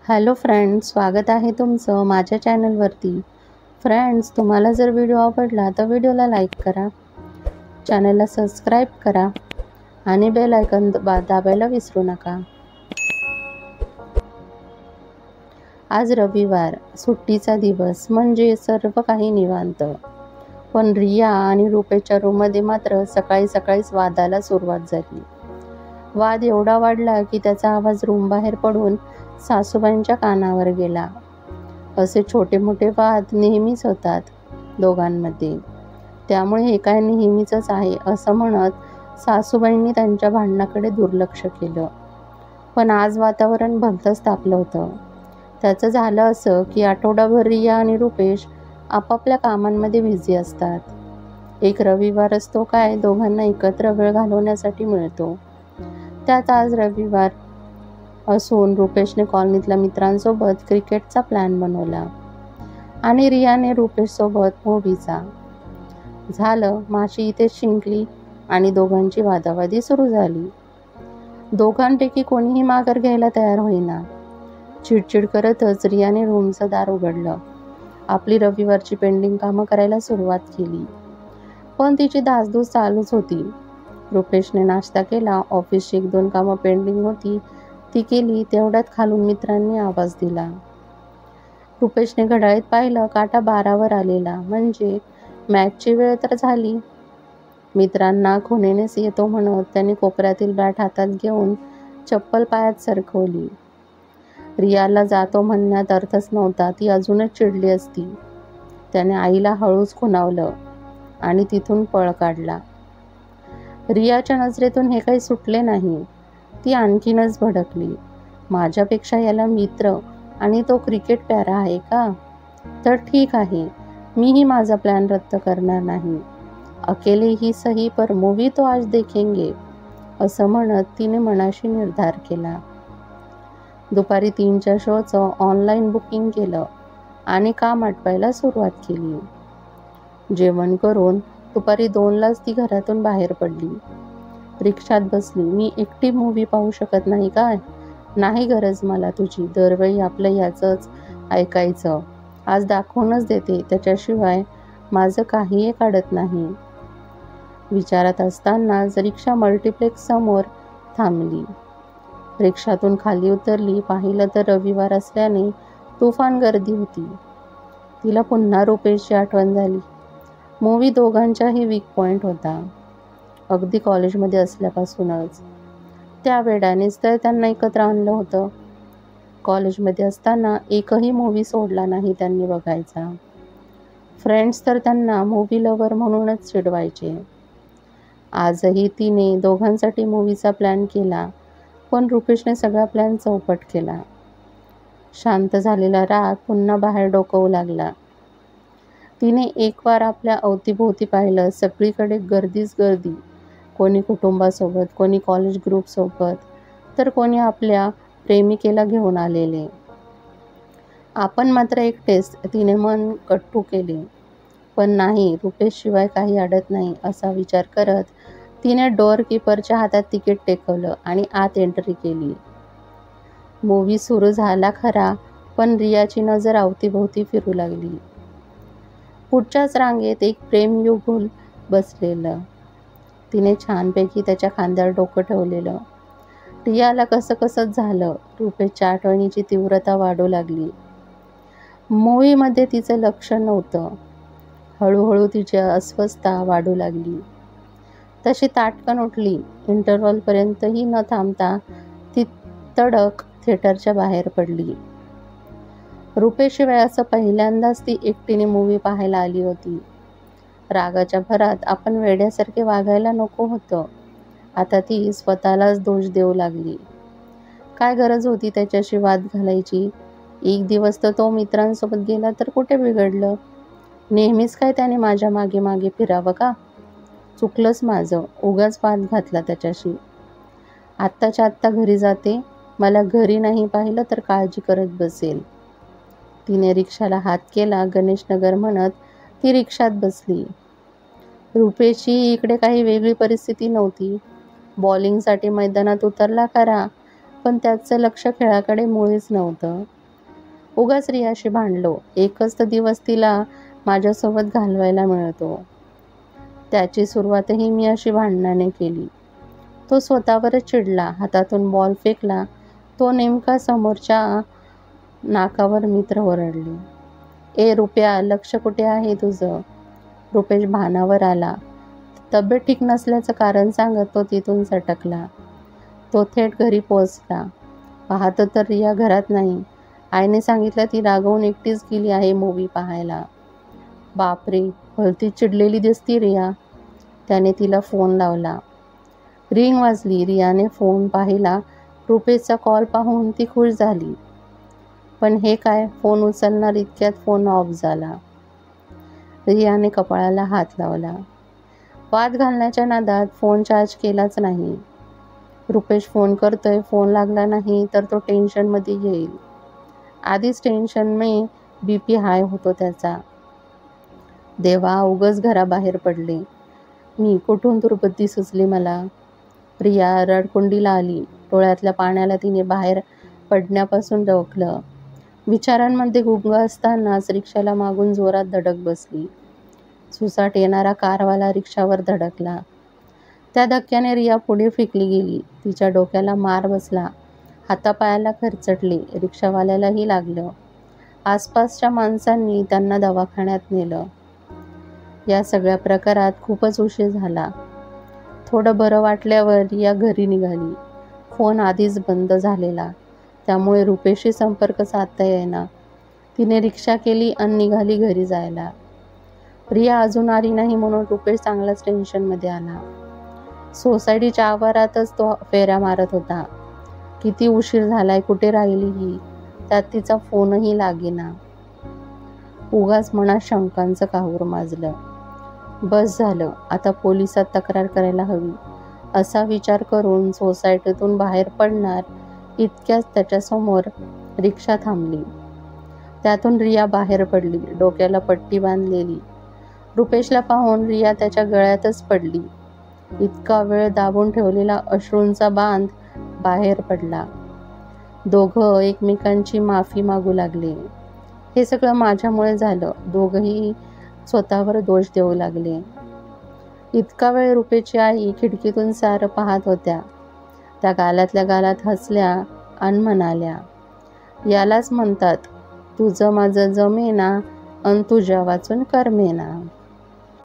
Hello friends, स्वागत आहे तुमचं माझ्या चॅनलवरती. फ्रेंड्स, तुम्हाला जर व्हिडिओ आवडला तर व्हिडिओला लाईक करा, चॅनलला सबस्क्राईब करा आणि बेल आयकॉन दाबायला विसरू नका. आज रविवार, सुट्टीचा दिवस म्हणजे सर्व काही निवांत. पण रिया आणि रुपेशच्या रूममध्ये मात्र सकाळी सकाळीच वादाला सुरुवात झाली. वाद एवढा वाढला की त्याचा आवाज रूम बाहेर पडून सासूबाईंच्या कानावर गेला. असे छोटे मोठे वाद नेहमीच होतात दोघांमध्ये, त्यामुळे हे काय नेहमीचंच आहे असं म्हणत सासूबाईंनी त्यांच्या भांडणाकडे दुर्लक्ष केलं. पण आज वातावरण भलतंच तापलं होतं. त्याचं झालं असं की आठवडाभर रिया आणि रुपेश आपापल्या कामांमध्ये बिझी असतात. एक रविवार असतो काय, दोघांना एकत्र वेळ घालवण्यासाठी मिळतो. त्यात आज रविवार असून रुपेशने कॉलनीतल्या मित्रांसोबत क्रिकेटचा प्लॅन बनवला आणि रियाने रुपेशसोबत मूव्हीचा. झालं, माशी इथेच शिंकली आणि दोघांची वादावादी सुरू झाली. दोघांपैकी कोणीही माघार घ्यायला तयार होईना. चिडचिड करतच रियाने रूमचं दार उघडलं. आपली रविवारची पेंडिंग कामं करायला सुरुवात केली. पण तिची धासधूस चालूच होती. रुपेशने नाश्ता केला, ऑफिसची 1-2 कामं पेंडिंग होती ती केली. तेवढ्यात खालून मित्रांनी आवाज दिला. रुपेशने घड्याळीत पाहिलं, काटा 12वर आलेला. म्हणजे मॅचची वेळ तर झाली. मित्रांना खुणेनेच येतो म्हणत त्याने कोपऱ्यातील बॅट हातात घेऊन चप्पल पायात सरकवली. रियाला जातो म्हणण्यात अर्थच नव्हता, ती अजूनच चिडली असती. त्याने आईला हळूच खुणावलं आणि तिथून पळ काढला. रियाच्या नजरेतून हे काही सुटले नाही. ती आणखीनच भडकली. माझ्यापेक्षा याला मित्र आणि तो क्रिकेट प्यारा आहे का? तर ठीक आहे, मीही माझा प्लॅन रद्द करणार नाही. अकेले ही सही पर मूवी तो आज देखेंगे, असं म्हणत तिने मनाशी निर्धार केला. दुपारी 3च्या शोचं ऑनलाईन बुकिंग केलं आणि काम आटवायला सुरुवात केली. जेवण करून दुपारी 2लाच ती घरातून बाहेर पडली. रिक्षात बसली. मी एकटी मूव्ही पाहू शकत नाही काय? नाही गरज मला तुझी. दरवेळी आपलं याचंच ऐकायचं. आज दाखवूनच देते, त्याच्याशिवाय माझं काहीही काढत नाही. विचारात असतानाच रिक्षा मल्टिप्लेक्स समोर थांबली. रिक्षातून खाली उतरली. पाहिलं तर रविवार असल्याने तुफान गर्दी होती. तिला पुन्हा रुपेशची आठवण झाली. मूव्ही दोघांच्याही वीक पॉईंट होता, अगदी कॉलेजमध्ये असल्यापासूनच. त्या वेडानेच तर त्यांना एकत्र आणलं होतं. कॉलेजमध्ये असताना एकही मूव्ही सोडला नाही त्यांनी बघायचा. फ्रेंड्स तर त्यांना मूव्ही लवर म्हणूनच चिडवायचे. आजही तिने दोघांसाठी मूव्हीचा प्लॅन केला, पण रुपेशने सगळा प्लॅन चौपट केला. शांत झालेला राग पुन्हा बाहेर डोकावू लागला. तिने एकवार आपल्या अवतीभोवती पाहिलं. सगळीकडे गर्दीच गर्दी. कोणी कुटुंबासोबत, कोणी कॉलेज ग्रुपसोबत, तर कोणी आपल्या प्रेमिकेला घेऊन आलेले. आपण मात्र एकटेच. तिने मन कट्टू केले. पण नाही, रुपेशशिवाय काही अडत नाही असा विचार करत तिने डोअर कीपरच्या हातात तिकीट टेकवलं आणि आत एंट्री केली. मूव्ही सुरू झाला खरा, पण रियाची नजर अवतीभोवती फिरू लागली. पुढच्याच रांगेत एक प्रेमयुगुल बसलेलं. तिने छानपैकी त्याच्या खांद्यावर डोकं ठेवलेलं. रियाला कसंकसंच झालं. रुपेशच्या आठवणीची तीव्रता वाढू लागली. मूव्हीमध्ये तिचं लक्ष नव्हतं. हळूहळू तिची अस्वस्थता वाढू लागली. तशी ताटकन उठली. इंटरव्हलपर्यंतही न थांबता ती तडक थिएटरच्या बाहेर पडली. रुपेशशिवाय असं पहिल्यांदाच ती एकटीने मूव्ही पाहायला आली होती. रागाच्या भरात आपण वेड्यासारखे वागायला नको होतं. आता ती स्वतःलाच दोष देऊ लागली. काय गरज होती त्याच्याशी वाद घालायची? एक दिवस तर तो मित्रांसोबत गेला तर कुठे बिघडलं? नेहमीच काय त्याने माझ्या मागे मागे फिरावं का? चुकलंच माझं, उगाच वाद घातला त्याच्याशी. आत्ताच्या आत्ता घरी जाते. मला घरी नाही पाहिलं तर काळजी करत बसेल. तिने रिक्षाला हात केला. गणेशनगर म्हणत ती रिक्षात बसली. रुपेशची इकडे काही वेगळी परिस्थिती नव्हती. बॉलिंगसाठी मैदानात उतरला खरा, पण त्याचं लक्ष खेळाकडे मुळीच नव्हतं. उगाच रियाशी भांडलो. एकच तर दिवस तिला माझ्यासोबत घालवायला मिळतो. त्याची सुरुवातही मी अशी भांडणाने केली. तो स्वतःवरच चिडला. हातातून बॉल फेकला. तो नेमका समोरच्या नाकावर. मित्र ओरडले, ए रुप्या, लक्ष कुठे आहे तुझं? रुपेश भानावर आला. तब्येत ठीक नसल्याचं कारण सांगत तो तिथून सटकला. तो थेट घरी पोहोचला. पाहतो तर रिया घरात नाही. आईने सांगितलं ती रागावून एकटीच गेली आहे मूव्ही पाहायला. बापरे, भलती चिडलेली दिसती रिया. त्याने तिला फोन लावला. रिंग वाजली. रियाने फोन पाहिला. रुपेशचा कॉल पाहून ती खुश झाली. पण हे काय, फोन उचलणार इतक्यात फोन ऑफ झाला. रियाने कपाळाला हात लावला. वाद घालण्याच्या नादात फोन चार्ज केलाच नाही. रुपेश फोन करतोय, फोन लागला नाही तर तो टेन्शनमध्ये येईल. आधीच टेन्शनने BP हाय होतो त्याचा. देवा, उगाच घराबाहेर पडले मी. कुठून दुर्बुद्धी सुचली मला. रिया रडकुंडीला आली. डोळ्यातल्या पाण्याला तिने बाहेर पडण्यापासून रोखलं. विचारांमध्ये गुंग असतानाच रिक्षाला मागून जोरात धडक बसली. सुसाट येणारा कारवाला रिक्षावर धडकला. त्या धक्क्याने रिया पुढे फेकली गेली. तिच्या डोक्याला मार बसला. हातापायाला खरचटले. रिक्षावाल्यालाही लागलं. आसपासच्या माणसांनी त्यांना दवाखान्यात नेलं. या सगळ्या प्रकारात खूपच उशीर झाला. थोडं बरं वाटल्यावर रिया घरी निघाली. फोन आधीच बंद झालेला, त्यामुळे रुपेशशी संपर्क साधता येईना. तिने रिक्षा केली आणि निघाली घरी जायला. रिया अजून आली नाही म्हणून रुपेश चांगलाच टेन्शनमध्ये आला. सोसायटीच्या आवारातच तो फेऱ्या मारत होता. किती उशीर झालाय, कुठे राहिली ही? त्यात तिचा फोनही लागेना. उगाच मनात शंकांचं काहूर माजलं. बस झालं, आता पोलिसात तक्रार करायला हवी, असा विचार करून सोसायटीतून बाहेर पडणार इतक्याच त्याच्यासमोर रिक्षा थांबली. त्यातून रिया बाहेर पडली. डोक्याला पट्टी बांधलेली. रुपेशला पाहून रिया त्याच्या गळ्यातच पडली. इतका वेळ दाबून ठेवलेला अश्रूंचा बांध बाहेर पडला. दोघं एकमेकांची माफी मागू लागले. हे सगळं माझ्यामुळे झालं. दोघंही स्वतःवर दोष देऊ लागले. इतका वेळ रुपेशची आई खिडकीतून सारं पाहत होत्या. त्या गालातल्या गालात हसल्या आणि म्हणाल्या, यालाच म्हणतात तुझं माझं जमेना अन तुझ्या वाचून करमेना.